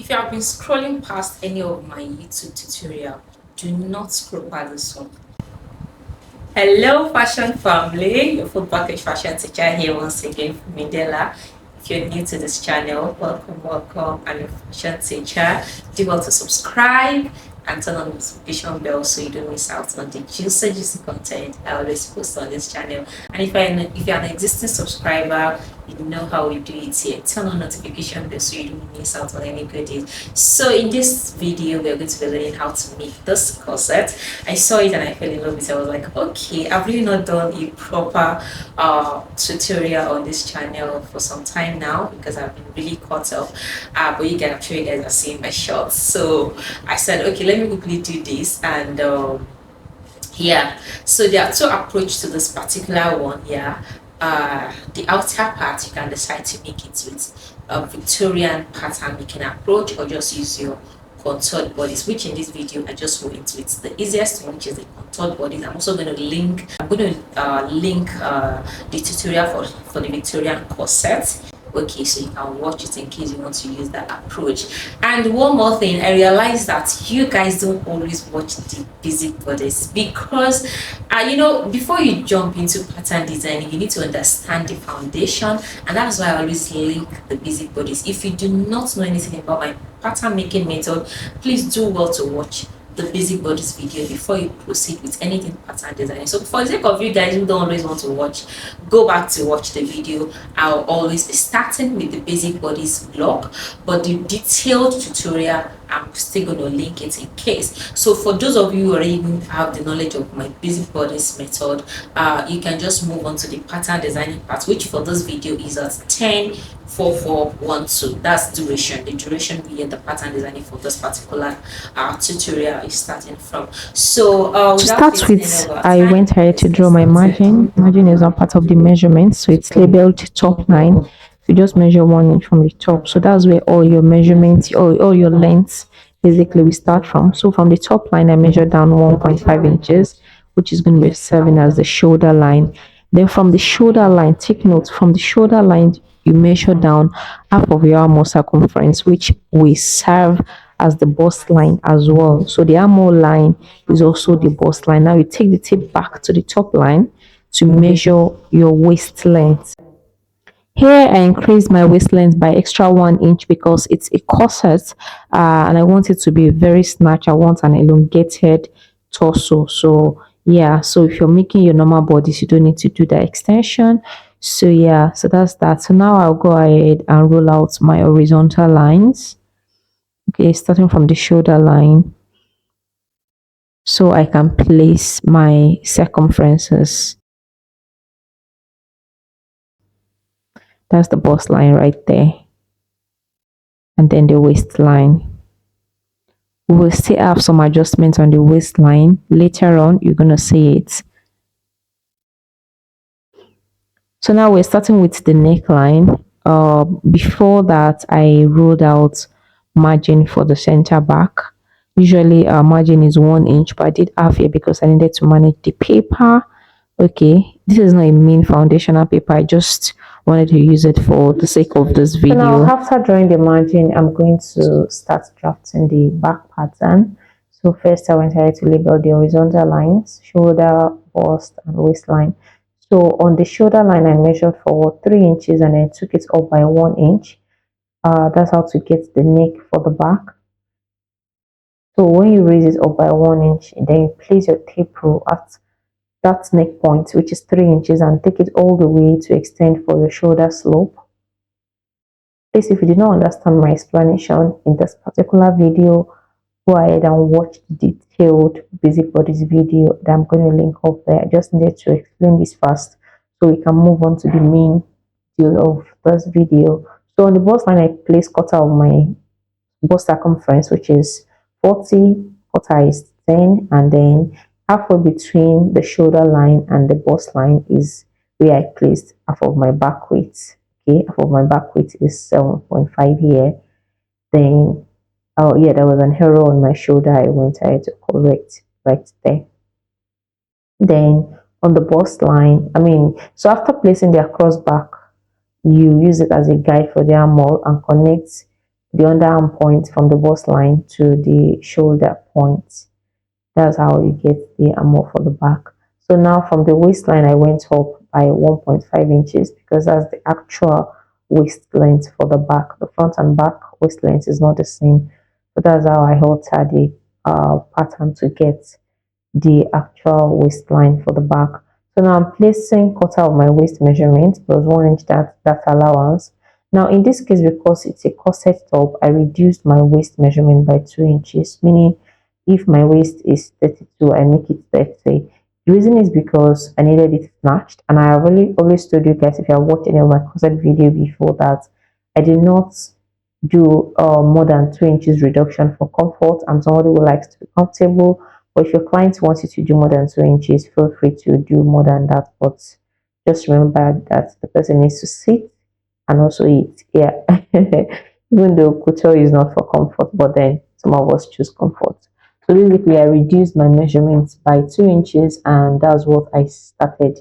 If you have been scrolling past any of my YouTube tutorial, do not scroll past this one. Hello, fashion family. Your full package fashion teacher here once again from Mindela. If you're new to this channel, welcome. I'm your fashion teacher. Do well to subscribe and turn on the notification bell so you don't miss out on the juicy content I always post on this channel. And if you're an existing subscriber, you know how we do it here. Turn on notification bell so you don't miss out on any goodies. So in this video, we're going to be learning how to make this corset. I saw it and I fell in love with it. I was like, okay, I've really not done a proper tutorial on this channel for some time now because I've been really caught up. But I'm sure you guys are seeing my shots. So I said, okay, let me quickly do this. And yeah, so there are two approaches to this particular one. Yeah, the outer part you can decide to make it with a Victorian pattern making approach or just use your contoured bodies, which in this video I just go into it. The easiest one, which is the contoured bodies. I'm also going to link the tutorial for the Victorian corset. Okay, so you can watch it in case you want to use that approach. And one more thing, I realized that you guys don't always watch the basic bodies because before you jump into pattern designing, you need to understand the foundation, and that's why I always link the basic bodies. If you do not know anything about my pattern making method, please do well to watch the basic bodies video before you proceed with anything pattern designing. So for the sake of you guys who don't always want to watch, go back to watch the video. I'll always be starting with the basic bodies block, but the detailed tutorial I'm still going to link it in case. So for those of you who already have the knowledge of my basic bodies method, you can just move on to the pattern designing part, which for this video is at 10:44:12. That's duration. The duration we get the pattern designing for this particular tutorial is starting from. So to start with, I went ahead to draw my margin. Margin is not part of the measurement, so it's labeled top line. You just measure 1 inch from the top, so that's where all your measurements, all your lengths basically we start from. So from the top line I measure down 1.5 inches, which is going to be serving as the shoulder line. Then from the shoulder line, take note, from the shoulder line you measure down half of your armhole circumference, which will serve as the bust line as well. So the armhole line is also the bust line. Now you take the tape back to the top line to measure your waist length. Here I increased my waist length by extra 1 inch because it's a corset, and I want it to be very snatch. I want an elongated torso. So yeah, so if you're making your normal bodies, you don't need to do the extension. So yeah, so that's that. So now I'll go ahead and roll out my horizontal lines. Okay, starting from the shoulder line, so I can place my circumferences. That's the bust line right there. And then the waistline. We will still have some adjustments on the waistline. Later on, you're going to see it. So now we're starting with the neckline. Before that, I rolled out margin for the center back. Usually our margin is 1 inch, but I did half here because I needed to manage the paper. Okay, this is not a main foundational paper. I just wanted to use it for the sake of this video. So now after drawing the margin, I'm going to start drafting the back pattern. So first I went ahead to label the horizontal lines, shoulder, bust, and waistline. So on the shoulder line, I measured for 3 inches and then took it up by 1 inch. That's how to get the neck for the back. So when you raise it up by 1 inch, then you place your tape rule at that neck point, which is 3 inches, and take it all the way to extend for your shoulder slope. Please, if you did not understand my explanation in this particular video, go ahead and watch the detailed basic bodies video that I'm going to link up there. I just needed to explain this fast so we can move on to the main deal of this video. So on the bust line, I place quarter of my bust circumference, which is 40, quarter is 10, and then halfway between the shoulder line and the bust line is where I placed half of my back weight. Okay, half of my back weight is 7.5 here. Then, oh yeah, there was an error on my shoulder. I went ahead to correct right there. Then on the bust line, so after placing the cross back, you use it as a guide for the armhole and connect the underarm point from the bust line to the shoulder point. That's how you get the armor for the back. So now from the waistline, I went up by 1.5 inches because that's the actual waist length for the back. The front and back waist length is not the same. So that's how I altered the pattern to get the actual waistline for the back. So now I'm placing quarter of my waist measurement plus 1 inch that allowance. Now in this case, because it's a corset top, I reduced my waist measurement by 2 inches, meaning if my waist is 32, I make it 30. The reason is because I needed it snatched, and I have always told you guys, if you have watched any of my corset video before, that I did not do more than 2 inches reduction for comfort. I'm somebody who likes to be comfortable, but if your client wants you to do more than 2 inches, feel free to do more than that. But just remember that the person needs to sit and also eat. Yeah. Even though couture is not for comfort, but then some of us choose comfort. So basically, I reduced my measurements by 2 inches, and that's what I started.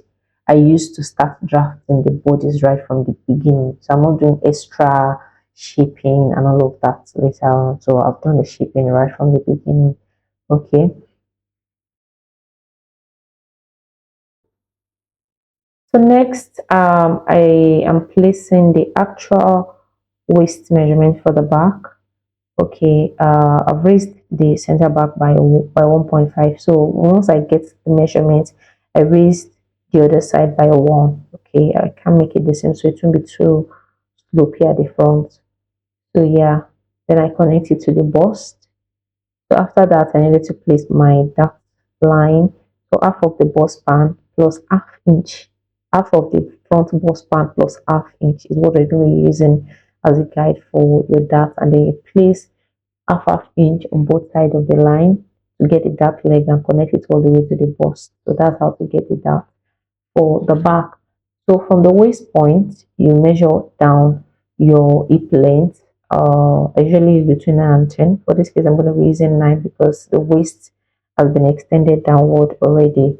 I used to start drafting the bodies right from the beginning. So I'm not doing extra shaping and all of that later on. So I've done the shaping right from the beginning. Okay. So next, I am placing the actual waist measurement for the back. Okay, I've raised the center back by 1.5. So once I get the measurement, I raised the other side by 1. Okay, I can't make it the same, so it won't be too slopey at the front. So yeah, then I connect it to the bust. So after that, I needed to place my dark line. So half of the bust band plus half inch, half of the front bust band plus half inch is what we're going to be using as a guide for your dart. And then you place half inch on both sides of the line to get the dart leg and connect it all the way to the bust. So that's how to get the dart for the back. So from the waist point, you measure down your hip length. I usually use between 9 and 10. For this case, I'm going to be using 9 because the waist has been extended downward already.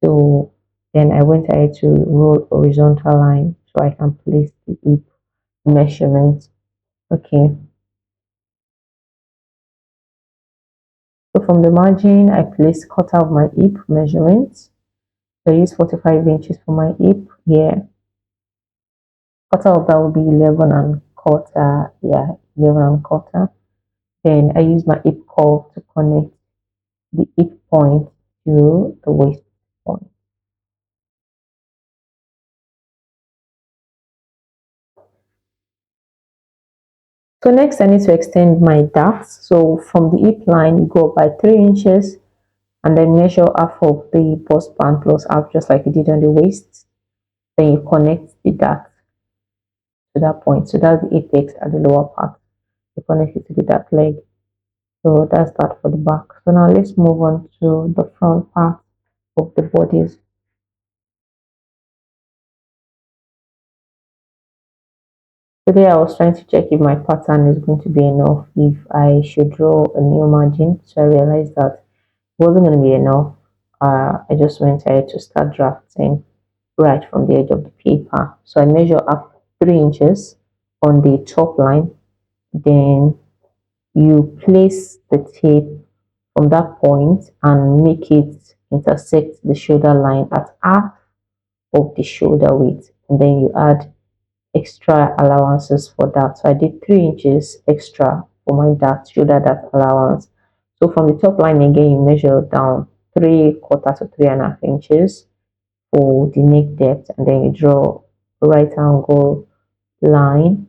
So then I went ahead to roll horizontal line so I can place the hip measurement. Okay. So from the margin, I place quarter of my hip measurement. So I use 45 inches for my hip here. Quarter of that will be 11 and quarter. Yeah, 11 and quarter. Then I use my hip curve to connect the hip point to the waist point. So next I need to extend my dart. So from the hip line, you go up by 3 inches and then measure half of the bust band plus half, just like you did on the waist. Then you connect the dart to that point. So that's the apex at the lower part. You connect it to the dart leg. So that's that for the back. So now let's move on to the front part of the bodies. Today I was trying to check if my pattern is going to be enough, if I should draw a new margin. So I realized that it wasn't going to be enough. I just went ahead to start drafting right from the edge of the paper. So I measure up 3 inches on the top line. Then you place the tape from that point and make it intersect the shoulder line at half of the shoulder width. And then you add extra allowances for that. So I did 3 inches extra for my dart, shoulder dart allowance. So from the top line again, you measure down 3/4 to 3.5 inches for the neck depth, and then you draw a right angle line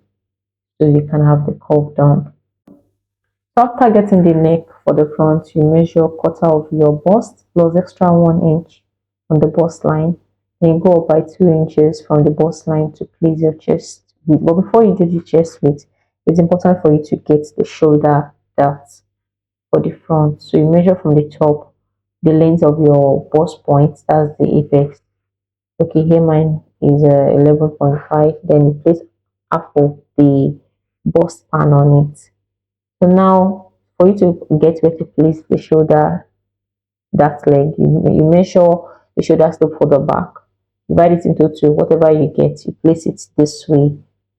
so you can have the curve down. So after getting the neck for the front, you measure quarter of your bust plus extra 1 inch on the bust line. Then you go up by 2 inches from the bust line to place your chest width. But before you do the chest width, it's important for you to get the shoulder dart for the front. So you measure from the top the length of your bust point, that's the apex. Okay, here mine is 11.5. Then you place half of the bust pan on it. So now, for you to get where to place the shoulder, that leg, you measure the shoulder slope for the back, divide it into two, whatever you get, you place it this way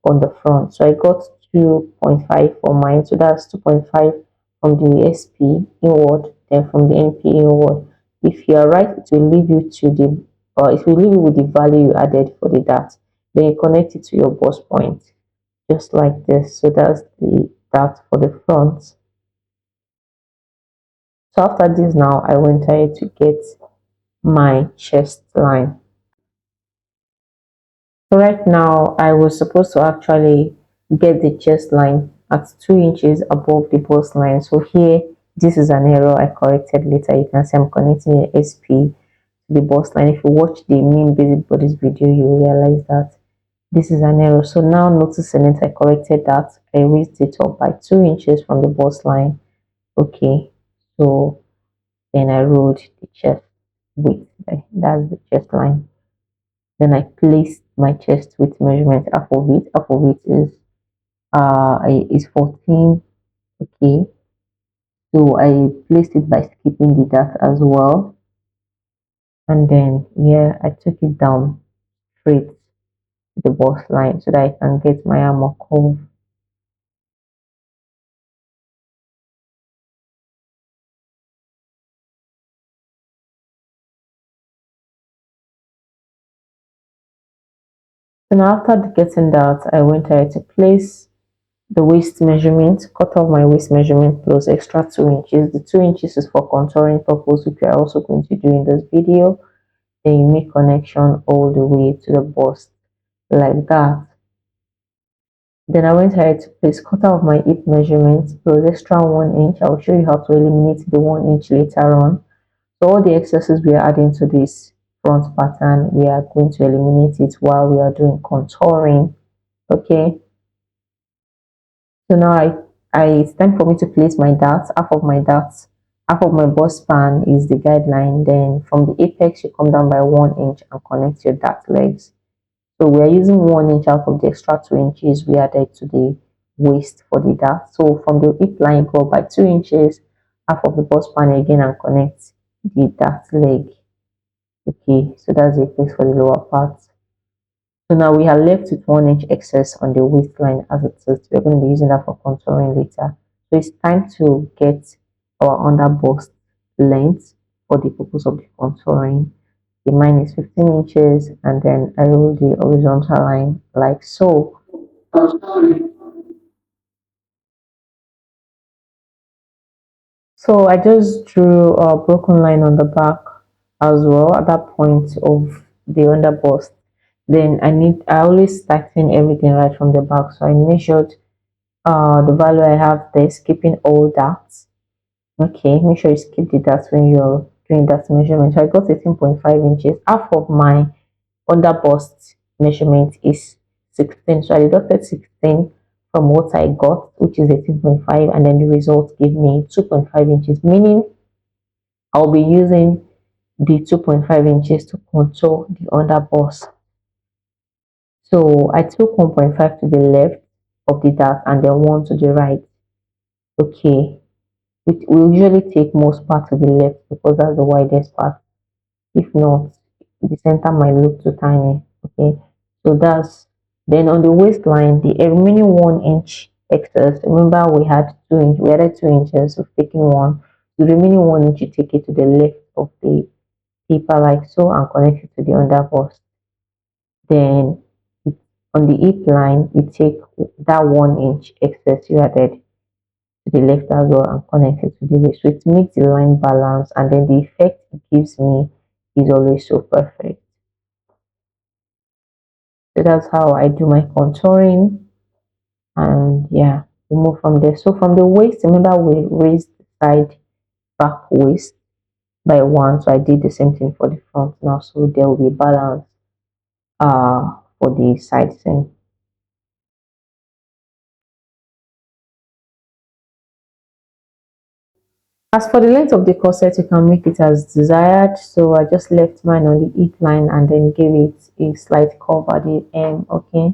on the front. So I got 2.5 for mine. So that's 2.5 from the SP inward, then from the NP inward. If you are right, it will leave you to the it will leave you with the value you added for the dart. Then you connect it to your bus point, just like this. So that's the dart for the front. So after this now, I went ahead to get my chest line. So right now, I was supposed to actually get the chest line at 2 inches above the bust line. So here, this is an error I corrected later. You can see I'm connecting the SP to the bust line. If you watch the mean basic bodies video, you will realize that this is an error. So now noticing it, I corrected that. I raised it up by 2 inches from the bust line. Okay, so then I rolled the chest width. That's the chest line. Then I placed my chest width measurement. Half of it. Half of it is 14. Okay. So I placed it by skipping the dart as well. And then yeah, I took it down straight to the bust line so that I can get my armor curve. So now after getting that, I went ahead to place the waist measurement, cut off my waist measurement plus extra 2 inches. The 2 inches is for contouring purpose, which we are also going to do in this video. Then you make connection all the way to the bust like that. Then I went ahead to place cutter of my hip measurement plus extra 1 inch. I'll show you how to eliminate the 1 inch later on. So all the excesses we are adding to this front pattern, we are going to eliminate it while we are doing contouring. Okay. So now it's time for me to place my darts. Half of my bust span is the guideline. Then from the apex, you come down by 1 inch and connect your dart legs. So we are using 1 inch out of the extra 2 inches we added to the waist for the dart. So from the hip line, go by 2 inches, half of the bust span again, and connect the dart leg. Okay, so that's the apex for the lower part. So now we are left with 1 inch excess on the waistline as it is. We're going to be using that for contouring later. So it's time to get our under bust length for the purpose of the contouring. The mine is 15 inches and then I roll the horizontal line like so. So I just drew a broken line on the back as well at that point of the under bust. Then I always tighten everything right from the back. So I measured the value I have there, skipping all that. Okay, make sure you skip the dots when you're doing that measurement. So I got 18.5 inches. Half of my under bust measurement is 16. So I deducted 16 from what I got, which is 18.5, and then the result gave me 2.5 inches, meaning I'll be using the 2.5 inches to contour the under bust. So I took 1.5 to the left of the dart and then one to the right. Okay, we usually take most part to the left because that's the widest part. If not, the center might look too tiny. Okay, so that's then on the waistline, the remaining 1 inch excess. Remember, we had 2 inch, we added 2 inches, so taking one. The remaining 1 inch, you take it to the left of the paper like so and connect it to the under bust. Then on the hip line, you take that 1 inch excess you added to the left as well and connect it to the waist. So it makes the line balance and then the effect it gives me is always so perfect. So that's how I do my contouring and yeah, we move from there. So from the waist, remember we raised the side back waist by one. So I did the same thing for the front now. So there will be balance for the side seam. As for the length of the corset, you can make it as desired. So I just left mine on the hip line and then gave it a slight curve at the end. Okay.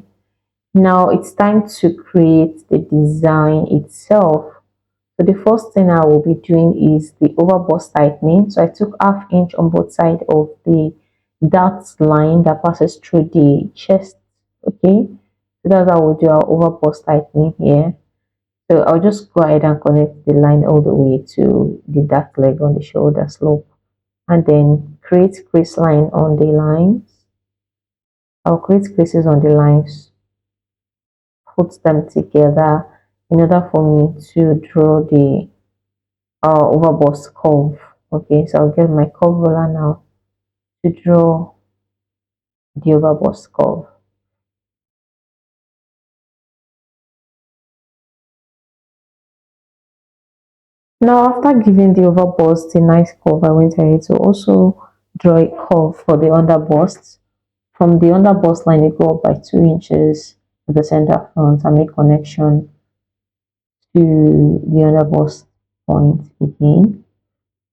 Now it's time to create the design itself. So the first thing I will be doing is the over bust tightening. So I took ½ inch on both sides of the dart line that passes through the chest. Okay. So that's how we do our overbust tightening here. So I'll just go ahead and connect the line all the way to the dark leg on the shoulder slope, and then create crease line on the lines. I'll create creases on the lines, put them together in order for me to draw the overbust curve. Okay, so I'll get my curve roller now to draw the overbust curve. Now, after giving the overbust a nice curve, I went ahead to also draw a curve for the underbust. From the underbust line, you go up by 2 inches to the center front and make connection to the underbust point again.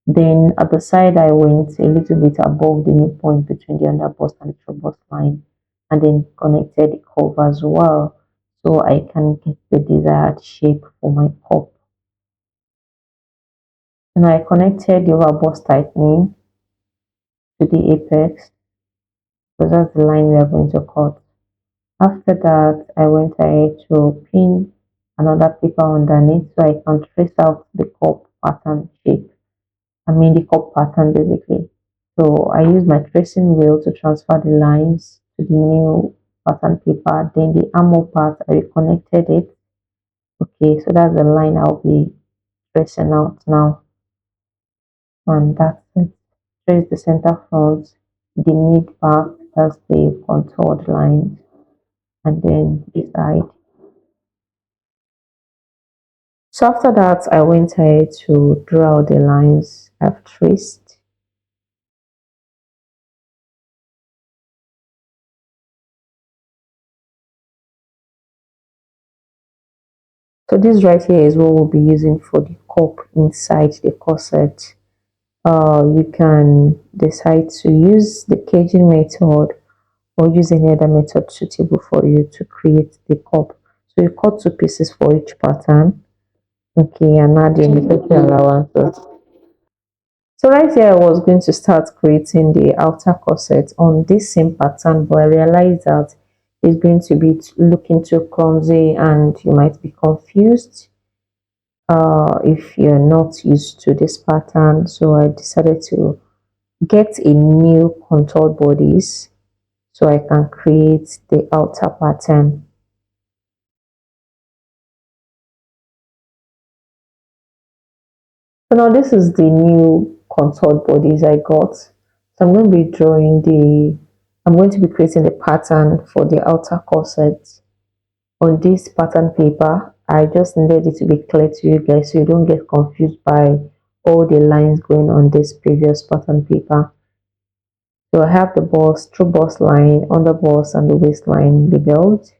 Then at the side, I went a little bit above the midpoint between the underbust and the trobust line, and then connected the curve as well, so I can get the desired shape for my cup. And I connected the overbust tightening to the apex, because that's the line we are going to cut. After that, I went ahead to pin another paper underneath so I can trace out the cup pattern shape. I mean the cup pattern basically. So I use my tracing wheel to transfer the lines to the new pattern paper. Then the armor part, I reconnected it. Okay, so that's the line I'll be tracing out now. And that's it. Trace the center front, the mid part, that's the contoured line, and then the side. So after that, I went ahead to draw the lines I've traced. So this right here is what we'll be using for the cup inside the corset. You can decide to use the caging method or use any other method suitable for you to create the cup. So you cut 2 pieces for each pattern. Okay, and add the necessary allowances. So right here, I was going to start creating the outer corset on this same pattern, but I realized that it's going to be looking too clumsy and you might be confused if you're not used to this pattern. So I decided to get a new contour bodies so I can create the outer pattern. So now this is the new contoured bodies I got. So I'm going to be I'm going to be creating the pattern for the outer corset on this pattern paper. I just needed it to be clear to you guys so you don't get confused by all the lines going on this previous pattern paper. So I have the bust, true bust line, under bust and the waistline labeled.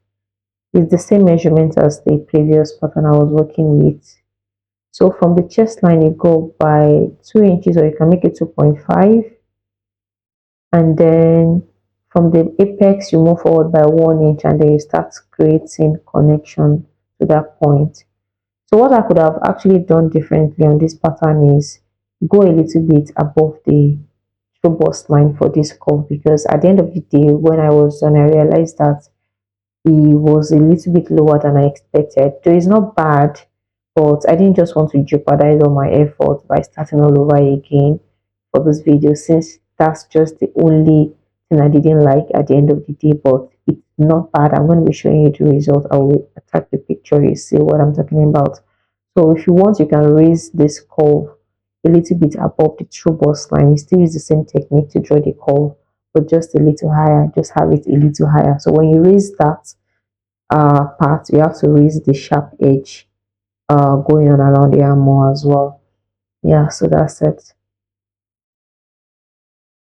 It's the same measurement as the previous pattern I was working with. So from the chest line, you go by 2 inches or you can make it 2.5. And then from the apex, you move forward by 1 inch and then you start creating connection to that point. So what I could have actually done differently on this pattern is go a little bit above the true bust line for this curve, because at the end of the day, when I was done, I realized that he was a little bit lower than I expected. So it's not bad, but I didn't just want to jeopardize all my effort by starting all over again for this video, since that's just the only thing I didn't like at the end of the day. But it's not bad. I'm going to be showing you the result. I will attach the picture, you see what I'm talking about. So if you want, you can raise this curve a little bit above the true bust line. You still use the same technique to draw the curve, but just a little higher. Just have it a little higher. So when you raise that part, you have to raise the sharp edge going on around the armor as well. Yeah, so that's it.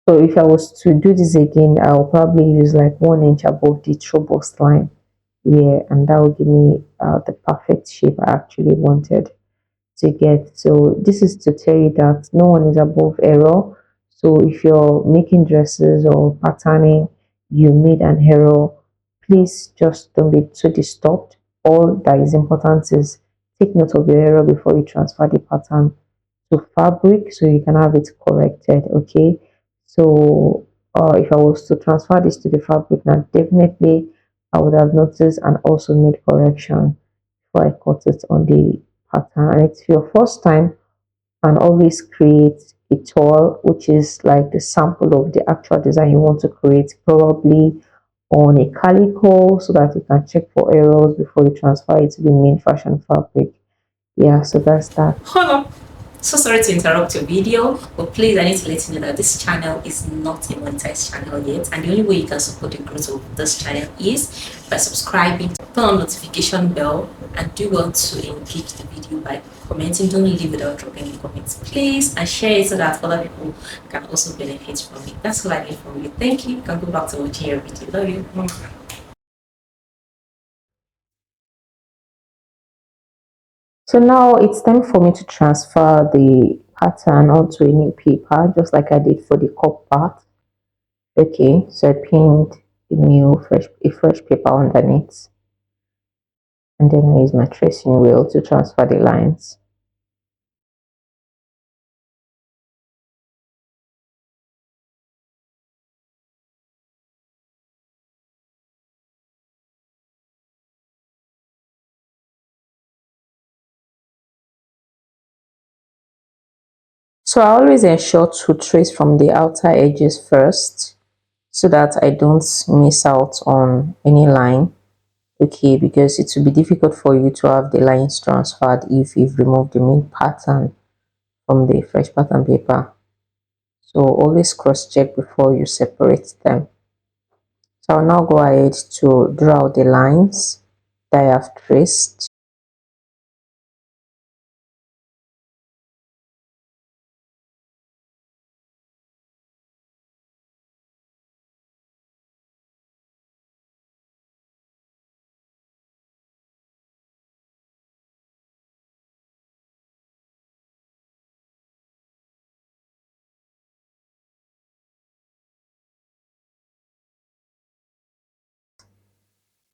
So if I was to do this again, I'll probably use like 1 inch above the true bust line. Yeah, and that will give me the perfect shape I actually wanted to get. So this is to tell you that no one is above error. So if you're making dresses or patterning, you made an error, please just don't be too disturbed. All that is important is take note of your error before you transfer the pattern to fabric so you can have it corrected. Okay, so if I was to transfer this to the fabric now, definitely I would have noticed and also made correction before I cut it on the pattern. And it's your first time, and always create a tool which is like the sample of the actual design you want to create, probably on a calico, so that you can check for errors before you transfer it to the main fashion fabric. Yeah, so that's that. Hold on. So sorry to interrupt your video, but please, I need to let you know that this channel is not a monetized channel yet, and the only way you can support the growth of this channel is by subscribing, turn on notification bell, and do well to engage the video by commenting. Don't leave without dropping a comment, please, and share it so that other people can also benefit from it. That's all I need from you. Thank you. You can go back to watching your video. Love you. So now it's time for me to transfer the pattern onto a new paper, just like I did for the cup part. Okay, so I pinned a fresh paper underneath, and then I use my tracing wheel to transfer the lines. So I always ensure to trace from the outer edges first, so that I don't miss out on any line. Okay, because it will be difficult for you to have the lines transferred if you've removed the main pattern from the fresh pattern paper. So always cross check before you separate them. So I'll now go ahead to draw out the lines that I have traced.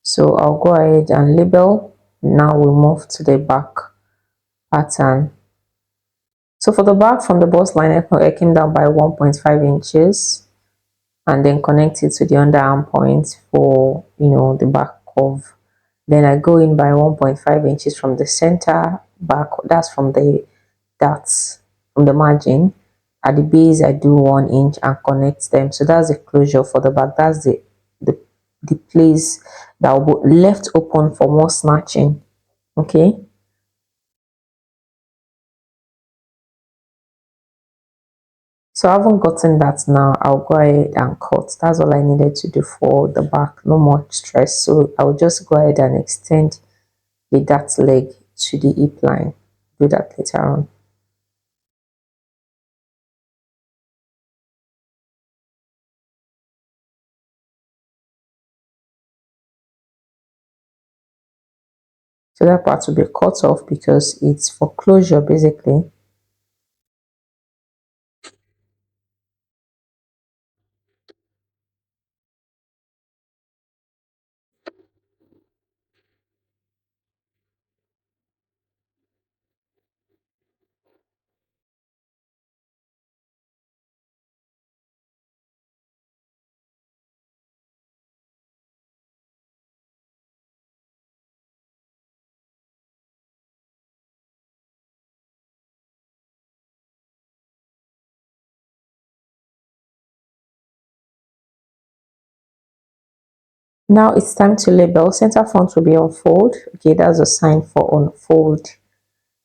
So I'll go ahead and label. Now we move to the back pattern. So for the back, from the bust line, I came down by 1.5 inches and then connect it to the underarm point for, the back curve. Then I go in by 1.5 inches from the center back, that's from the darts, from the margin. At the base, I do 1 inch and connect them. So that's the closure for the back. That's the, the place that will be left open for more snatching. Okay. So I haven't gotten that now. I'll go ahead and cut. That's all I needed to do for the back. No more stress. So I'll just go ahead and extend the dart leg to the hip line. Do that later on. So that part will be cut off because it's for closure basically. Now it's time to label. Center front will be on fold. Okay, that's a sign for unfold.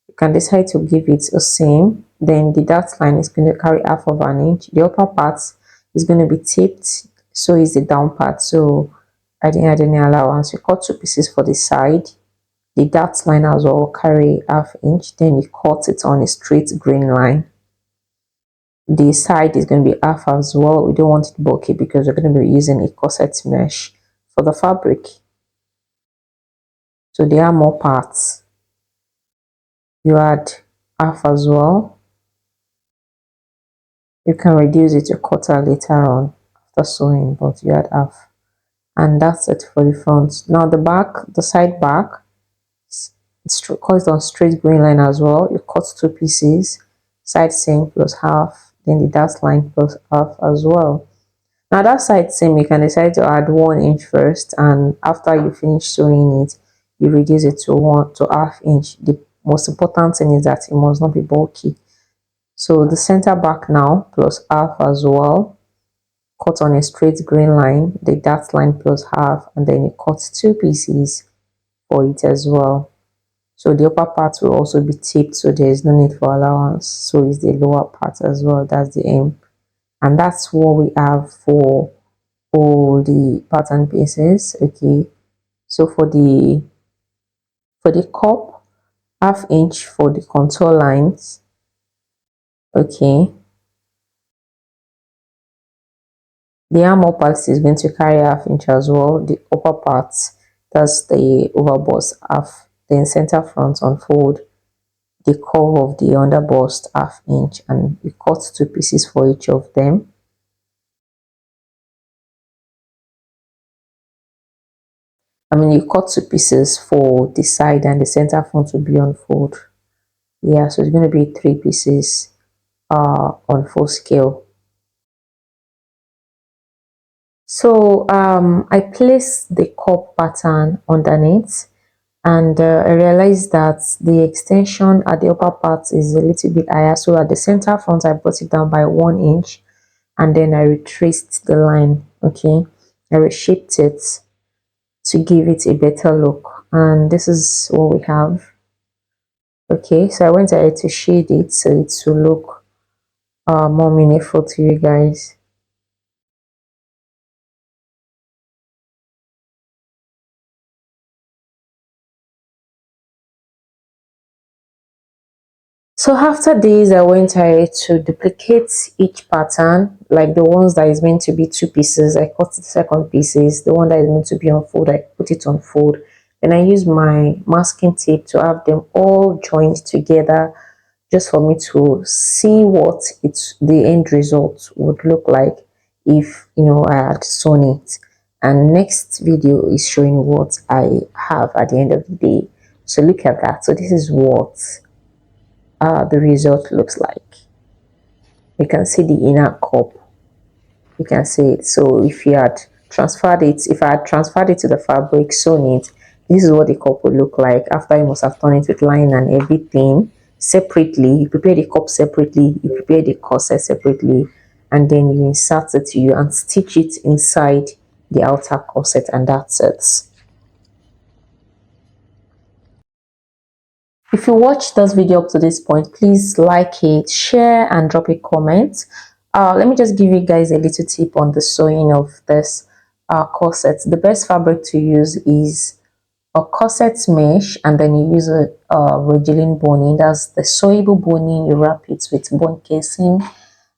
You can decide to give it a seam. Then the dart line is going to carry half of an inch. The upper part is going to be taped. So is the down part. So I didn't add any allowance. We cut two pieces for the side. The dart line as well carry half inch. Then you cut it on a straight green line. The side is going to be half as well. We don't want it bulky because we're going to be using a corset mesh for the fabric. So there are more parts. You add half as well. You can reduce it to a quarter later on after sewing, but you add half. And that's it for the front. Now the back, the side back, it's cut on straight green line as well. You cut two pieces, side seam plus half, then the dart line plus half as well. Now that side seam, you can decide to add 1 inch first, and after you finish sewing it, you reduce it to 1 to ½ inch. The most important thing is that it must not be bulky. So the center back now plus half as well, cut on a straight green line, the dot line plus half, and then you cut 2 pieces for it as well. So the upper part will also be tipped, so there is no need for allowance. So is the lower part as well. That's the aim, and that's what we have for all the pattern pieces. Okay, so for the cup, ½ inch for the contour lines. Okay, the armhole part is going to carry ½ inch as well. The upper part, that's the overbust half, then center front unfold the curve of the underbust ½ inch, and you cut 2 pieces for each of them. You cut 2 pieces for the side, and the center front will be unfold. Yeah, so it's going to be 3 pieces on full scale. So I placed the cup pattern underneath, and I realized that the extension at the upper part is a little bit higher. So at the center front, I brought it down by 1 inch, and then I retraced the line. Okay, I reshaped it to give it a better look, and this is what we have. Okay, so I went ahead to shade it so it will look more meaningful to you guys. So after this, I went ahead to duplicate each pattern, like the ones that is meant to be 2 pieces. I cut the second pieces. The one that is meant to be on fold, I put it on fold. Then I use my masking tape to have them all joined together, just for me to see what the end result would look like if I had sewn it. And next video is showing what I have at the end of the day. So look at that. So this is what the result looks like. You can see the inner cup, you can see it. So if I had transferred it to the fabric, sewn it, this is what the cup would look like after you must have done it with line and everything separately. You prepare the cup separately, you prepare the corset separately, and then you insert it to you and stitch it inside the outer corset, and that's it. If you watched this video up to this point, please like it, share, and drop a comment. Let me just give you guys a little tip on the sewing of this corset. The best fabric to use is a corset mesh, and then you use a Regilin boning. That's the sewable boning. You wrap it with bone casing,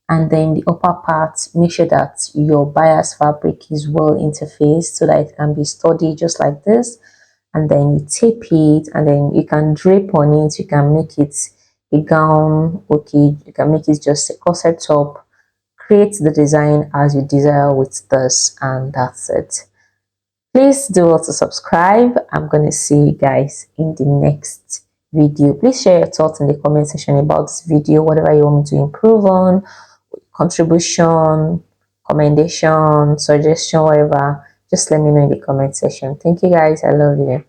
and then the upper part, make sure that your bias fabric is well interfaced so that it can be sturdy just like this. And then you tape it, and then you can drape on it. You can make it a gown. Okay, you can make it just a corset top. Create the design as you desire with this, and that's it. Please do also subscribe. I'm gonna see you guys in the next video. Please share your thoughts in the comment section about this video, whatever you want me to improve on, contribution, commendation, suggestion, whatever. Just let me know in the comment section. Thank you guys. I love you.